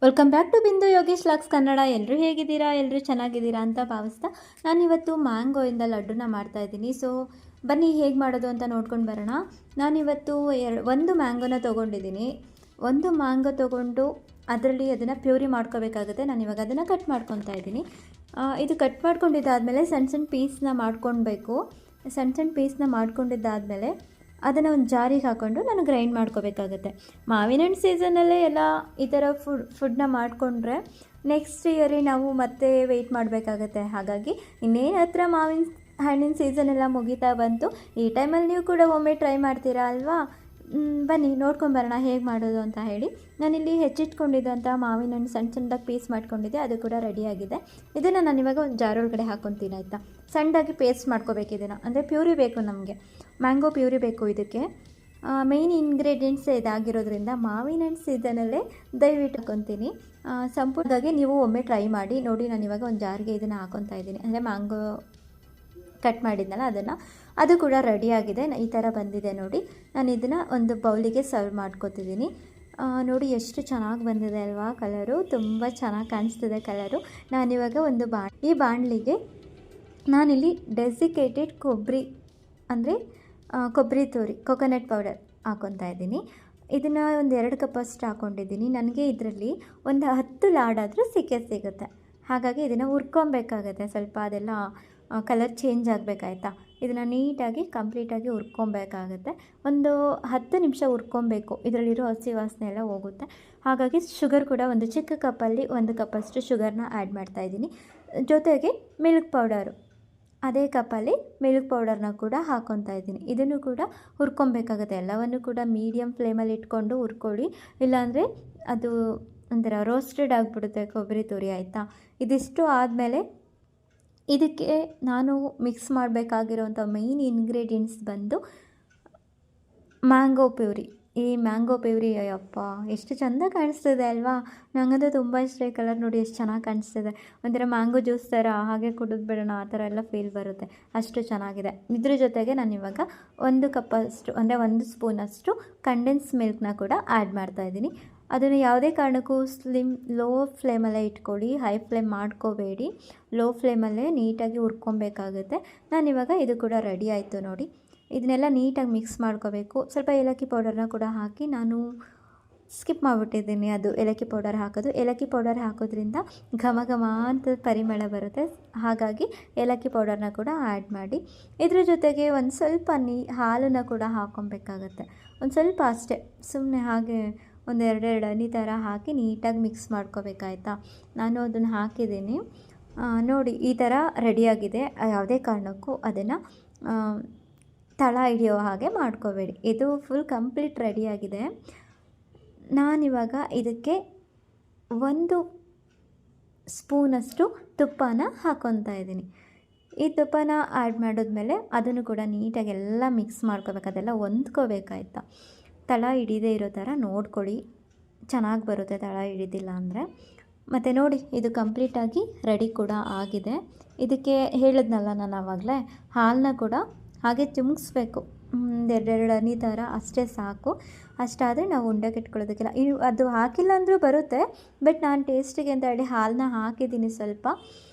Welcome back to ಬಿಂದು Yogesh LOX Kannada. ಎಲ್ಲರೂ ಹೇಗಿದ್ದೀರಾ? ಎಲ್ಲರೂ ಚೆನ್ನಾಗಿದ್ದೀರಾ ಅಂತ ಭಾವಿಸ್ತಾ ನಾನಿವತ್ತು ಮ್ಯಾಂಗೋಯಿಂದ ಲಡ್ಡುನ ಮಾಡ್ತಾಯಿದ್ದೀನಿ. ಸೊ ಬನ್ನಿ ಹೇಗೆ ಮಾಡೋದು ಅಂತ ನೋಡ್ಕೊಂಡು ಬರೋಣ. ನಾನಿವತ್ತು ಒಂದು ಮ್ಯಾಂಗೋನ ತೊಗೊಂಡಿದ್ದೀನಿ. ಒಂದು ಮ್ಯಾಂಗೋ ತೊಗೊಂಡು ಅದರಲ್ಲಿ ಅದನ್ನು ಪ್ಯೂರಿ ಮಾಡ್ಕೋಬೇಕಾಗುತ್ತೆ. ನಾನಿವಾಗ ಅದನ್ನು ಕಟ್ ಮಾಡ್ಕೊತಾ ಇದ್ದೀನಿ. ಇದು ಕಟ್ ಮಾಡ್ಕೊಂಡಿದ್ದಾದಮೇಲೆ ಸಣ್ಣ ಸಣ್ಣ ಪೀಸ್ನ ಮಾಡ್ಕೊಳ್ಬೇಕು. ಸಣ್ಣ ಪೀಸ್ನ ಮಾಡ್ಕೊಂಡಿದ್ದಾದಮೇಲೆ ಅದನ್ನು ಒಂದು ಜಾರಿಗೆ ಹಾಕ್ಕೊಂಡು ನಾನು ಗ್ರೈಂಡ್ ಮಾಡ್ಕೋಬೇಕಾಗತ್ತೆ. ಮಾವಿನ ಹಣ್ಣು ಸೀಸನಲ್ಲೇ ಎಲ್ಲ ಈ ಥರ ಫುಡ್ನ ಮಾಡಿಕೊಂಡ್ರೆ ನೆಕ್ಸ್ಟ್ ಇಯರಿಗೆ ನಾವು ಮತ್ತೆ ವೆಯ್ಟ್ ಮಾಡಬೇಕಾಗತ್ತೆ. ಹಾಗಾಗಿ ಇನ್ನೇನು ಹತ್ರ ಮಾವಿನ ಹಣ್ಣಿನ ಸೀಸನ್ ಎಲ್ಲ ಮುಗಿತಾ ಬಂತು. ಈ ಟೈಮಲ್ಲಿ ನೀವು ಕೂಡ ಒಮ್ಮೆ ಟ್ರೈ ಮಾಡ್ತೀರಾ ಅಲ್ವಾ? ಬನ್ನಿ ನೋಡ್ಕೊಂಬರೋಣ ಹೇಗೆ ಮಾಡೋದು ಅಂತ ಹೇಳಿ. ನಾನಿಲ್ಲಿ ಹೆಚ್ಚಿಟ್ಕೊಂಡಿದ್ದಂಥ ಮಾವಿನ ಹಣ್ಣು ಸಣ್ಣದಾಗಿ ಪೀಸ್ ಮಾಡ್ಕೊಂಡಿದ್ದೆ, ಅದು ಕೂಡ ರೆಡಿಯಾಗಿದೆ. ಇದನ್ನು ನಾನಿವಾಗ ಒಂದು ಜಾರೊಳಗಡೆ ಹಾಕ್ಕೊತೀನಿ ಆಯಿತಾ. ಸಣ್ಣದಾಗಿ ಪೇಸ್ಟ್ ಮಾಡ್ಕೋಬೇಕು ಇದನ್ನು, ಅಂದರೆ ಪ್ಯೂರಿ ಬೇಕು ನಮಗೆ, ಮ್ಯಾಂಗೋ ಪ್ಯೂರಿ ಬೇಕು. ಇದಕ್ಕೆ ಮೇಯ್ನ್ ಇಂಗ್ರೀಡಿಯೆಂಟ್ಸೇ ಇದಾಗಿರೋದ್ರಿಂದ ಮಾವಿನ ಹಣ್ಣು ಸೀಸನಲ್ಲೇ ದಯವಿಟ್ಟು ಹಾಕ್ಕೊತೀನಿ. ಸಂಪೂರ್ಣವಾಗಿ ನೀವು ಒಮ್ಮೆ ಟ್ರೈ ಮಾಡಿ ನೋಡಿ. ನಾನಿವಾಗ ಒಂದು ಜಾರಿಗೆ ಇದನ್ನು ಹಾಕ್ಕೊತಾ ಇದ್ದೀನಿ, ಅಂದರೆ ಮ್ಯಾಂಗೋ ಕಟ್ ಮಾಡಿದ್ನಲ್ಲ ಅದನ್ನು. ಅದು ಕೂಡ ರೆಡಿಯಾಗಿದೆ, ಈ ಥರ ಬಂದಿದೆ ನೋಡಿ. ನಾನು ಇದನ್ನು ಒಂದು ಬೌಲಿಗೆ ಸರ್ವ್ ಮಾಡ್ಕೊತಿದ್ದೀನಿ. ನೋಡಿ ಎಷ್ಟು ಚೆನ್ನಾಗಿ ಬಂದಿದೆ ಅಲ್ವಾ? ಕಲರು ತುಂಬ ಚೆನ್ನಾಗಿ ಕಾಣಿಸ್ತಿದೆ ಕಲರು. ನಾನಿವಾಗ ಒಂದು ಈ ಬಾಣಲಿಗೆ ನಾನಿಲ್ಲಿ ಡೆಸಿಕೇಟೆಡ್ ಕೊಬ್ಬರಿ, ಅಂದರೆ ಕೊಬ್ಬರಿ ತುರಿ, ಕೊಕೊನಟ್ ಪೌಡರ್ ಹಾಕ್ಕೊತಾ ಇದ್ದೀನಿ. ಇದನ್ನು ಒಂದು 2 ಕಪ್ಪಷ್ಟು ಹಾಕ್ಕೊಂಡಿದ್ದೀನಿ. ನನಗೆ ಇದರಲ್ಲಿ ಒಂದು 10 ಲಾಡಾದರೂ ಸಿಗುತ್ತೆ. ಹಾಗಾಗಿ ಇದನ್ನು ಹುರ್ಕೊಬೇಕಾಗತ್ತೆ ಸ್ವಲ್ಪ, ಅದೆಲ್ಲ ಕಲರ್ ಚೇಂಜ್ ಆಗಬೇಕಾಯ್ತಾ. ಇದನ್ನು ನೀಟಾಗಿ ಕಂಪ್ಲೀಟಾಗಿ ಹುರ್ಕೊಬೇಕಾಗತ್ತೆ. ಒಂದು 10 ನಿಮಿಷ ಹುರ್ಕೊಬೇಕು, ಇದರಲ್ಲಿರೋ ಹಸಿ ವಾಸನೆ ಎಲ್ಲ ಹೋಗುತ್ತೆ. ಹಾಗಾಗಿ ಶುಗರ್ ಕೂಡ ಒಂದು ಚಿಕ್ಕ ಕಪ್ಪಲ್ಲಿ 1 ಕಪ್ಪಷ್ಟು ಶುಗರ್ನ ಆ್ಯಡ್ ಮಾಡ್ತಾಯಿದ್ದೀನಿ. ಜೊತೆಗೆ ಮಿಲ್ಕ್ ಪೌಡರು ಅದೇ ಕಪ್ಪಲ್ಲಿ ಮಿಲ್ಕ್ ಪೌಡರ್ನ ಕೂಡ ಹಾಕ್ಕೊತಾ ಇದ್ದೀನಿ. ಇದನ್ನು ಕೂಡ ಹುರ್ಕೊಬೇಕಾಗುತ್ತೆ. ಎಲ್ಲವನ್ನು ಕೂಡ ಮೀಡಿಯಮ್ ಫ್ಲೇಮಲ್ಲಿ ಇಟ್ಕೊಂಡು ಹುರ್ಕೊಳ್ಳಿ, ಇಲ್ಲಾಂದರೆ ಅದು ಒಂಥರ ರೋಸ್ಟೆಡ್ ಆಗಿಬಿಡುತ್ತೆ ಕೊಬ್ಬರಿ ತುರಿ ಆಯಿತಾ. ಇದಿಷ್ಟು ಆದಮೇಲೆ ಇದಕ್ಕೆ ನಾನು ಮಿಕ್ಸ್ ಮಾಡಬೇಕಾಗಿರೋಂಥ ಮೇಯ್ನ್ ಇಂಗ್ರೀಡಿಯೆಂಟ್ಸ್ ಬಂದು ಮ್ಯಾಂಗೋ ಪ್ಯೂರಿ. ಈ ಮ್ಯಾಂಗೋ ಪ್ಯೂರಿ ಅಯ್ಯಪ್ಪ ಎಷ್ಟು ಚೆಂದ ಕಾಣಿಸ್ತಿದೆ ಅಲ್ವಾ? ನನಗಂತೂ ತುಂಬ ಇಷ್ಟ. ಈ ಕಲರ್ ನೋಡಿ ಎಷ್ಟು ಚೆನ್ನಾಗಿ ಕಾಣಿಸ್ತಿದೆ. ಒಂಥರ ಮ್ಯಾಂಗೋ ಜ್ಯೂಸ್ ಥರ ಹಾಗೆ ಕುಡಿದ್ಬಿಡೋಣ ಆ ಥರ ಎಲ್ಲ ಫೀಲ್ ಬರುತ್ತೆ, ಅಷ್ಟು ಚೆನ್ನಾಗಿದೆ. ಇದ್ರ ಜೊತೆಗೆ ನಾನು ಇವಾಗ 1 ಕಪ್ಪಷ್ಟು, ಅಂದರೆ 1 ಸ್ಪೂನಷ್ಟು ಕಂಡೆನ್ಸ್ ಮಿಲ್ಕ್ನ ಕೂಡ ಆ್ಯಡ್ ಮಾಡ್ತಾಯಿದ್ದೀನಿ. ಅದನ್ನು ಯಾವುದೇ ಕಾರಣಕ್ಕೂ ಲೋ ಫ್ಲೇಮಲ್ಲೇ ಇಟ್ಕೊಳ್ಳಿ, ಹೈ ಫ್ಲೇಮ್ ಮಾಡ್ಕೋಬೇಡಿ. ಲೋ ಫ್ಲೇಮಲ್ಲೇ ನೀಟಾಗಿ ಹುರ್ಕೊಬೇಕಾಗುತ್ತೆ. ನಾನಿವಾಗ ಇದು ಕೂಡ ರೆಡಿ ಆಯಿತು ನೋಡಿ. ಇದನ್ನೆಲ್ಲ ನೀಟಾಗಿ ಮಿಕ್ಸ್ ಮಾಡ್ಕೋಬೇಕು. ಸ್ವಲ್ಪ ಏಲಕ್ಕಿ ಪೌಡರ್ನ ಕೂಡ ಹಾಕಿ, ನಾನು ಸ್ಕಿಪ್ ಮಾಡಿಬಿಟ್ಟಿದ್ದೀನಿ ಅದು ಏಲಕ್ಕಿ ಪೌಡರ್ ಹಾಕೋದು. ಏಲಕ್ಕಿ ಪೌಡರ್ ಹಾಕೋದ್ರಿಂದ ಘಮ ಘಮ ಅಂತ ಪರಿಮಳ ಬರುತ್ತೆ, ಹಾಗಾಗಿ ಏಲಕ್ಕಿ ಪೌಡರ್ನ ಕೂಡ ಆ್ಯಡ್ ಮಾಡಿ. ಇದ್ರ ಜೊತೆಗೆ ಒಂದು ಸ್ವಲ್ಪ ಹಾಲನ್ನು ಕೂಡ ಹಾಕ್ಕೊಬೇಕಾಗತ್ತೆ. ಒಂದು ಸ್ವಲ್ಪ ಅಷ್ಟೇ, ಸುಮ್ಮನೆ ಹಾಗೆ ಒಂದು 2 ಹನಿ ಥರ ಹಾಕಿ ನೀಟಾಗಿ ಮಿಕ್ಸ್ ಮಾಡ್ಕೋಬೇಕಾಯ್ತಾ. ನಾನು ಅದನ್ನು ಹಾಕಿದ್ದೀನಿ ನೋಡಿ. ಈ ಥರ ರೆಡಿಯಾಗಿದೆ. ಯಾವುದೇ ಕಾರಣಕ್ಕೂ ಅದನ್ನು ತಳ ಹಿಡಿಯೋ ಹಾಗೆ ಮಾಡ್ಕೋಬೇಡಿ. ಇದು ಫುಲ್ ಕಂಪ್ಲೀಟ್ ರೆಡಿಯಾಗಿದೆ. ನಾನಿವಾಗ ಇದಕ್ಕೆ 1 ಸ್ಪೂನಷ್ಟು ತುಪ್ಪನ ಹಾಕ್ಕೊತಾ ಇದ್ದೀನಿ. ಈ ತುಪ್ಪನ ಆ್ಯಡ್ ಮಾಡಿದ್ಮೇಲೆ ಅದನ್ನು ಕೂಡ ನೀಟಾಗಿ ಎಲ್ಲ ಮಿಕ್ಸ್ ಮಾಡ್ಕೋಬೇಕು, ಅದೆಲ್ಲ ಹೊಂದ್ಕೋಬೇಕಾಯ್ತಾ. ತಳ ಹಿಡಿದೇ ಇರೋ ಥರ ನೋಡ್ಕೊಳ್ಳಿ, ಚೆನ್ನಾಗಿ ಬರುತ್ತೆ ತಳ ಹಿಡಿದಿಲ್ಲ ಅಂದರೆ. ಮತ್ತು ನೋಡಿ ಇದು ಕಂಪ್ಲೀಟಾಗಿ ರೆಡಿ ಕೂಡ ಆಗಿದೆ. ಇದಕ್ಕೆ ಹೇಳಿದ್ನಲ್ಲ ನಾನು ಆವಾಗಲೇ, ಹಾಲನ್ನ ಕೂಡ ಹಾಗೆ ಚಿಮ್ಮಿಸ್ಬೇಕು, 2 ಹನಿ ಥರ ಅಷ್ಟೇ ಸಾಕು. ಅಷ್ಟಾದರೆ ನಾವು ಉಂಡೆಗೆ ಇಟ್ಕೊಳ್ಳೋದಕ್ಕೆಲ್ಲ. ಅದು ಹಾಕಿಲ್ಲ ಅಂದರೂ ಬರುತ್ತೆ, ಬಟ್ ನಾನು ಟೇಸ್ಟಿಗೆ ಅಂತ ಹೇಳಿ ಹಾಲನ್ನ ಹಾಕಿದ್ದೀನಿ ಸ್ವಲ್ಪ.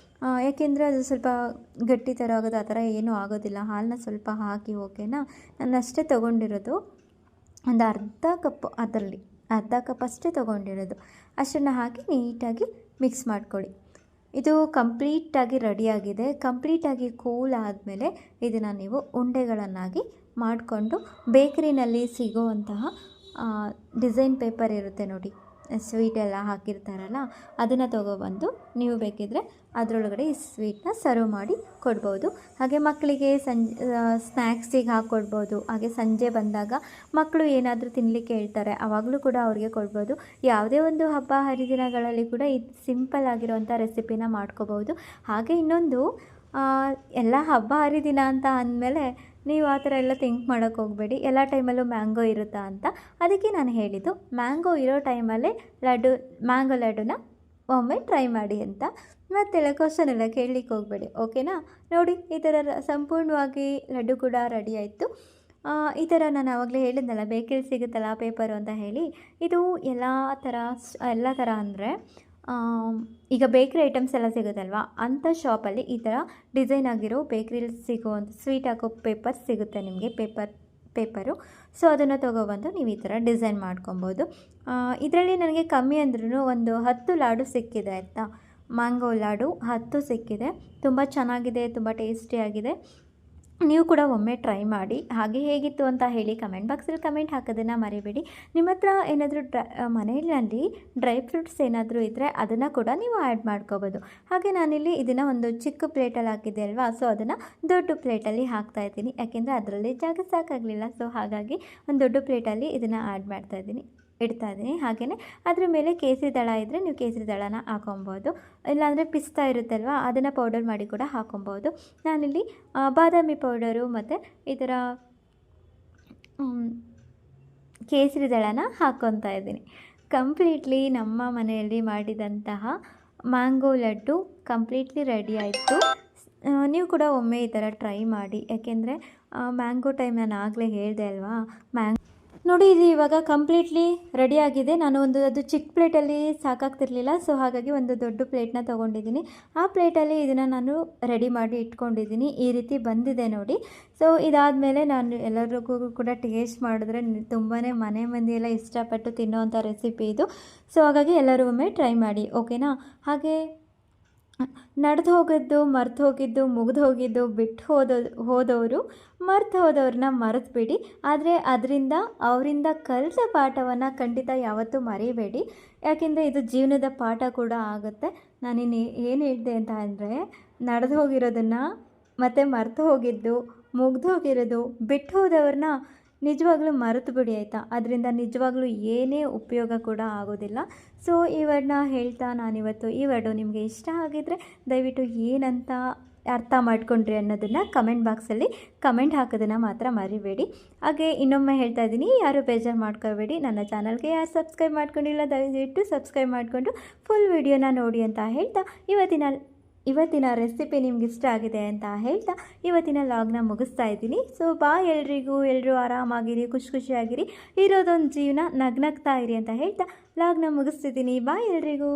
ಯಾಕೆಂದರೆ ಅದು ಸ್ವಲ್ಪ ಗಟ್ಟಿ ಥರ ಆಗೋದು, ಆ ಥರ ಏನೂ ಆಗೋದಿಲ್ಲ. ಹಾಲನ್ನ ಸ್ವಲ್ಪ ಹಾಕಿ, ಓಕೆನಾ. ನಾನು ಅಷ್ಟೇ ತೊಗೊಂಡಿರೋದು, ಒಂದು ಅರ್ಧ ಕಪ್, ಅದರಲ್ಲಿ ಅರ್ಧ ಕಪ್ ಅಷ್ಟೇ ತೊಗೊಂಡಿರೋದು. ಅಷ್ಟನ್ನು ಹಾಕಿ ನೀಟಾಗಿ ಮಿಕ್ಸ್ ಮಾಡ್ಕೊಳ್ಳಿ. ಇದು ಕಂಪ್ಲೀಟಾಗಿ ರೆಡಿಯಾಗಿದೆ. ಕಂಪ್ಲೀಟಾಗಿ ಕೂಲ್ ಆದಮೇಲೆ ಇದನ್ನು ನೀವು ಉಂಡೆಗಳನ್ನಾಗಿ ಮಾಡಿಕೊಂಡು, ಬೇಕರಿನಲ್ಲಿ ಸಿಗೋವಂತಹ ಡಿಸೈನ್ ಪೇಪರ್ ಇರುತ್ತೆ ನೋಡಿ, ಸ್ವೀಟೆಲ್ಲ ಹಾಕಿರ್ತಾರಲ್ಲ, ಅದನ್ನು ತೊಗೊಬಂದು ನೀವು ಬೇಕಿದ್ದರೆ ಅದರೊಳಗಡೆ ಈ ಸ್ವೀಟನ್ನ ಸರ್ವ್ ಮಾಡಿ ಕೊಡ್ಬೋದು. ಹಾಗೆ ಮಕ್ಕಳಿಗೆ ಸ್ನ್ಯಾಕ್ಸಿಗೆ ಹಾಕ್ಕೊಡ್ಬೋದು. ಹಾಗೆ ಸಂಜೆ ಬಂದಾಗ ಮಕ್ಕಳು ಏನಾದರೂ ತಿನ್ನಲಿಕ್ಕೆ ಹೇಳ್ತಾರೆ, ಆವಾಗಲೂ ಕೂಡ ಅವ್ರಿಗೆ ಕೊಡ್ಬೋದು. ಯಾವುದೇ ಒಂದು ಹಬ್ಬ ಹರಿದಿನಗಳಲ್ಲಿ ಕೂಡ ಇದು ಸಿಂಪಲ್ ಆಗಿರೋವಂಥ ರೆಸಿಪಿನ ಮಾಡ್ಕೋಬೋದು. ಹಾಗೆ ಇನ್ನೊಂದು, ಎಲ್ಲ ಹಬ್ಬ ಹರಿದಿನ ಅಂತ ಅಂದಮೇಲೆ ನೀವು ಆ ಥರ ಎಲ್ಲ ಥಿಂಕ್ ಮಾಡೋಕ್ಕೆ ಹೋಗಬೇಡಿ, ಎಲ್ಲ ಟೈಮಲ್ಲೂ ಮ್ಯಾಂಗೋ ಇರುತ್ತಾ ಅಂತ. ಅದಕ್ಕೆ ನಾನು ಹೇಳಿದ್ದು, ಮ್ಯಾಂಗೋ ಇರೋ ಟೈಮಲ್ಲೇ ಮ್ಯಾಂಗೋ ಲಡ್ಡುನ ಒಮ್ಮೆ ಟ್ರೈ ಮಾಡಿ ಅಂತ. ಮತ್ತೆಲ್ಲ ಕ್ವಶನ್ ಎಲ್ಲ ಕೇಳಲಿಕ್ಕೆ ಹೋಗಬೇಡಿ, ಓಕೆನಾ. ನೋಡಿ ಈ ಥರ ಸಂಪೂರ್ಣವಾಗಿ ಲಡ್ಡು ಕೂಡ ರೆಡಿ ಆಯಿತು. ಈ ಥರ ನಾನು ಆವಾಗಲೇ ಹೇಳಿದ್ನಲ್ಲ ಬೇಕರಿಲಿ ಸಿಗುತ್ತಲ್ಲ ಪೇಪರು ಅಂತ ಹೇಳಿ, ಇದು ಎಲ್ಲ ಥರ ಅಂದರೆ ಈಗ ಬೇಕ್ರಿ ಐಟಮ್ಸ್ ಎಲ್ಲ ಸಿಗುತ್ತಲ್ವ, ಅಂಥ ಶಾಪಲ್ಲಿ ಈ ಥರ ಡಿಸೈನ್ ಆಗಿರೋ ಬೇಕ್ರಿಲಿ ಸಿಗುವಂಥ ಸ್ವೀಟ್ ಹಾಕೋ ಪೇಪರ್ ಸಿಗುತ್ತೆ ನಿಮಗೆ, ಪೇಪರು. ಸೊ ಅದನ್ನು ತೊಗೊಬಂದು ನೀವು ಈ ಥರ ಡಿಸೈನ್ ಮಾಡ್ಕೊಬೋದು. ಇದರಲ್ಲಿ ನನಗೆ ಕಮ್ಮಿ ಅಂದ್ರೂ ಒಂದು 10 ಲಾಡು ಸಿಕ್ಕಿದೆ ಆಯಿತಾ. ಮ್ಯಾಂಗೋ ಲಾಡು 10 ಸಿಕ್ಕಿದೆ. ತುಂಬ ಚೆನ್ನಾಗಿದೆ, ತುಂಬ ಟೇಸ್ಟಿಯಾಗಿದೆ. ನೀವು ಕೂಡ ಒಮ್ಮೆ ಟ್ರೈ ಮಾಡಿ. ಹಾಗೆ ಹೇಗಿತ್ತು ಅಂತ ಹೇಳಿ ಕಮೆಂಟ್ ಬಾಕ್ಸಲ್ಲಿ ಕಮೆಂಟ್ ಹಾಕೋದನ್ನು ಮರಿಬೇಡಿ. ನಿಮ್ಮ ಹತ್ರ ಏನಾದರೂ ಮನೆಯಲ್ಲಿ ಡ್ರೈ ಫ್ರೂಟ್ಸ್ ಏನಾದರೂ ಇದ್ದರೆ ಅದನ್ನು ಕೂಡ ನೀವು ಆ್ಯಡ್ ಮಾಡ್ಕೋಬೋದು. ಹಾಗೆ ನಾನಿಲ್ಲಿ ಇದನ್ನು ಒಂದು ಚಿಕ್ಕ ಪ್ಲೇಟಲ್ಲಿ ಹಾಕಿದ್ದೆ ಅಲ್ವಾ, ಸೊ ಅದನ್ನು ದೊಡ್ಡ ಪ್ಲೇಟಲ್ಲಿ ಹಾಕ್ತಾಯಿದ್ದೀನಿ. ಯಾಕೆಂದರೆ ಅದರಲ್ಲಿ ಜಾಗ ಸಾಕಾಗಲಿಲ್ಲ. ಸೊ ಹಾಗಾಗಿ ಒಂದು ದೊಡ್ಡ ಪ್ಲೇಟಲ್ಲಿ ಇದನ್ನು ಇಡ್ತಾ ಇದ್ದೀನಿ. ಹಾಗೆಯೇ ಅದ್ರ ಮೇಲೆ ಕೇಸರಿ ದಳ ಇದ್ದರೆ ನೀವು ಕೇಸರಿ ದಳನ ಹಾಕೊಬೋದು, ಇಲ್ಲಾಂದರೆ ಪಿಸ್ತಾ ಇರುತ್ತಲ್ವ ಅದನ್ನು ಪೌಡರ್ ಮಾಡಿ ಕೂಡ ಹಾಕೊಬೋದು. ನಾನಿಲ್ಲಿ ಬಾದಾಮಿ ಪೌಡರು ಮತ್ತು ಈ ಥರ ಕೇಸರಿ ದಳನ ಹಾಕ್ಕೊತಾ ಇದ್ದೀನಿ. ಕಂಪ್ಲೀಟ್ಲಿ ನಮ್ಮ ಮನೆಯಲ್ಲಿ ಮಾಡಿದಂತಹ ಮ್ಯಾಂಗೋ ಲಡ್ಡು ಕಂಪ್ಲೀಟ್ಲಿ ರೆಡಿ ಆಯಿತು. ನೀವು ಕೂಡ ಒಮ್ಮೆ ಈ ಥರ ಟ್ರೈ ಮಾಡಿ. ಯಾಕೆಂದರೆ ಮ್ಯಾಂಗೋ ಟೈಮ್ ನಾನು ಆಗಲೇ ಹೇಳಿದೆ ಅಲ್ವಾ, ನೋಡಿ ಇದು ಇವಾಗ ಕಂಪ್ಲೀಟ್ಲಿ ರೆಡಿಯಾಗಿದೆ. ನಾನು ಅದು ಚಿಕ್ಕ ಪ್ಲೇಟಲ್ಲಿ ಸಾಕಾಗ್ತಿರ್ಲಿಲ್ಲ. ಸೊ ಹಾಗಾಗಿ ಒಂದು ದೊಡ್ಡ ಪ್ಲೇಟ್ನ ತೊಗೊಂಡಿದ್ದೀನಿ. ಆ ಪ್ಲೇಟಲ್ಲಿ ಇದನ್ನು ನಾನು ರೆಡಿ ಮಾಡಿ ಇಟ್ಕೊಂಡಿದ್ದೀನಿ. ಈ ರೀತಿ ಬಂದಿದೆ ನೋಡಿ. ಸೊ ಇದಾದಮೇಲೆ ನಾನು ಎಲ್ಲರಿಗೂ ಕೂಡ ಟೇಸ್ಟ್ ಮಾಡಿದ್ರೆ ತುಂಬಾ ಮನೆ ಮಂದಿ ಎಲ್ಲ ಇಷ್ಟಪಟ್ಟು ತಿನ್ನೋವಂಥ ರೆಸಿಪಿ ಇದು. ಸೊ ಹಾಗಾಗಿ ಎಲ್ಲರೂ ಒಮ್ಮೆ ಟ್ರೈ ಮಾಡಿ, ಓಕೆನಾ. ಹಾಗೆ ನಡೆದು ಹೋಗಿದ್ದು, ಮರ್ತು ಹೋಗಿದ್ದು, ಮುಗಿದು ಹೋಗಿದ್ದು, ಬಿಟ್ಟು ಹೋದವರು ಮರ್ತು ಹೋದವ್ರನ್ನ ಮರೆತುಬಿಡಿ. ಆದರೆ ಅವರಿಂದ ಕಲಿತ ಪಾಠವನ್ನು ಖಂಡಿತ ಯಾವತ್ತೂ ಮರಿಬೇಡಿ. ಯಾಕೆಂದರೆ ಇದು ಜೀವನದ ಪಾಠ ಕೂಡ ಆಗುತ್ತೆ. ನಾನಿನ್ನು ಏನು ಹೇಳಿದೆ ಅಂತ ಅಂದರೆ, ನಡೆದು ಹೋಗಿರೋದನ್ನು ಮತ್ತು ಮರ್ತು ಹೋಗಿದ್ದು, ಮುಗ್ದು ಹೋಗಿರೋದು, ಬಿಟ್ಟು ಹೋದವ್ರನ್ನ ನಿಜವಾಗ್ಲೂ ಮರೆತು ಬಿಡಿ ಆಯಿತಾ. ಅದರಿಂದ ನಿಜವಾಗ್ಲೂ ಏನೇ ಉಪಯೋಗ ಕೂಡ ಆಗೋದಿಲ್ಲ. ಸೊ ಈ ವರ್ಡ್ನ ಹೇಳ್ತಾ ನಾನಿವತ್ತು ಈ ವರ್ಡು ನಿಮಗೆ ಇಷ್ಟ ಆಗಿದ್ದರೆ ದಯವಿಟ್ಟು ಏನಂತ ಅರ್ಥ ಮಾಡ್ಕೊಂಡ್ರಿ ಅನ್ನೋದನ್ನು ಕಮೆಂಟ್ ಬಾಕ್ಸಲ್ಲಿ ಕಮೆಂಟ್ ಹಾಕೋದನ್ನು ಮಾತ್ರ ಮರಿಬೇಡಿ. ಹಾಗೆ ಇನ್ನೊಮ್ಮೆ ಹೇಳ್ತಾ ಇದ್ದೀನಿ, ಯಾರು ಬೇಜಾರು ಮಾಡ್ಕೋಬೇಡಿ. ನನ್ನ ಚಾನಲ್ಗೆ ಯಾರು ಸಬ್ಸ್ಕ್ರೈಬ್ ಮಾಡ್ಕೊಂಡಿಲ್ಲ ದಯವಿಟ್ಟು ಸಬ್ಸ್ಕ್ರೈಬ್ ಮಾಡಿಕೊಂಡು ಫುಲ್ ವಿಡಿಯೋನ ನೋಡಿ ಅಂತ ಹೇಳ್ತಾ ಇವತ್ತಿನ ರೆಸಿಪಿ ನಿಮ್ಗೆ ಇಷ್ಟ ಆಗಿದೆ ಅಂತ ಹೇಳ್ತಾ ಇವತ್ತಿನ ಲಾಗ್ನ ಮುಗಿಸ್ತಾ ಇದ್ದೀನಿ. ಸೊ ಎಲ್ಲರೂ ಆರಾಮಾಗಿರಿ, ಖುಷಿಯಾಗಿರಿ. ಇರೋದೊಂದು ಜೀವನ, ನಗ್ನಗ್ತಾ ಇರಿ ಅಂತ ಹೇಳ್ತಾ ಲಾಗ್ನ ಮುಗಿಸ್ತಿದ್ದೀನಿ. ಬಾಯ್ ಎಲ್ರಿಗೂ.